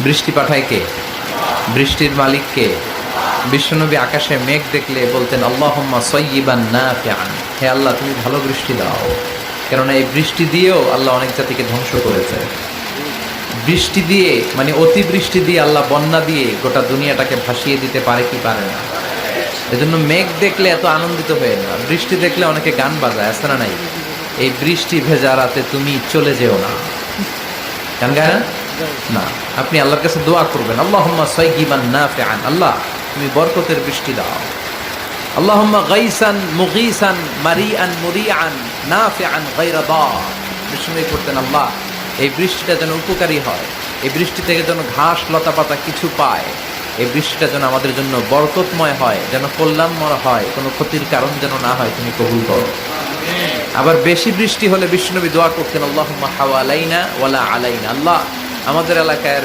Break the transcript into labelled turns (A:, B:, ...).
A: বৃষ্টি পাঠায় কে? বৃষ্টির মালিক কে? বিশ্বনবী আকাশে মেঘ দেখলে বলতেন আল্লাহুম্মা সাইয়্যিবান নাফিআন, হে আল্লাহ তুমি ভালো বৃষ্টি দাও। কেননা এই বৃষ্টি দিয়েও আল্লাহ অনেক জাতিকে ধ্বংস করেছে। বৃষ্টি দিয়ে মানে অতি বৃষ্টি দিয়ে আল্লাহ বন্যা দিয়ে গোটা দুনিয়াটাকে ভাসিয়ে দিতে পারে কি পারে না? এজন্য মেঘ দেখলে এত আনন্দিত হয়ে না, বৃষ্টি দেখলে অনেকে গান বাজায়, আছে না নাই? এই বৃষ্টি ভেজা রাতে তুমি চলে যেও না, গান গায় না? না, আপনি আল্লাহর কাছে দোয়া করবেন আল্লাহুম্মা সাইয়্যিবান নাফিআন, আল্লাহ তুমি বরকতের বৃষ্টি দাও। আল্লাহুম্মা গাইসান মুগীসান মারিআন মুরিআন নাফিআন গায়রা দার। বিষ্ণু করতেন আল্লাহ এই বৃষ্টিটা যেন উপকারী হয়, এই বৃষ্টি থেকে যেন ঘাস লতা পাতা কিছু পায়, এই বৃষ্টিটা যেন আমাদের জন্য বরকতময় হয়, যেন কল্যাণময় হয়, কোনো ক্ষতির কারণ যেন না হয়, তুমি কবুল করো। আবার বেশি বৃষ্টি হলে বিষ্ণুনবী দোয়া করতেন আল্লাহুম্মা হাওয়ালাইনা ওয়ালা আলাইনা, আল্লাহ আমাদের এলাকায়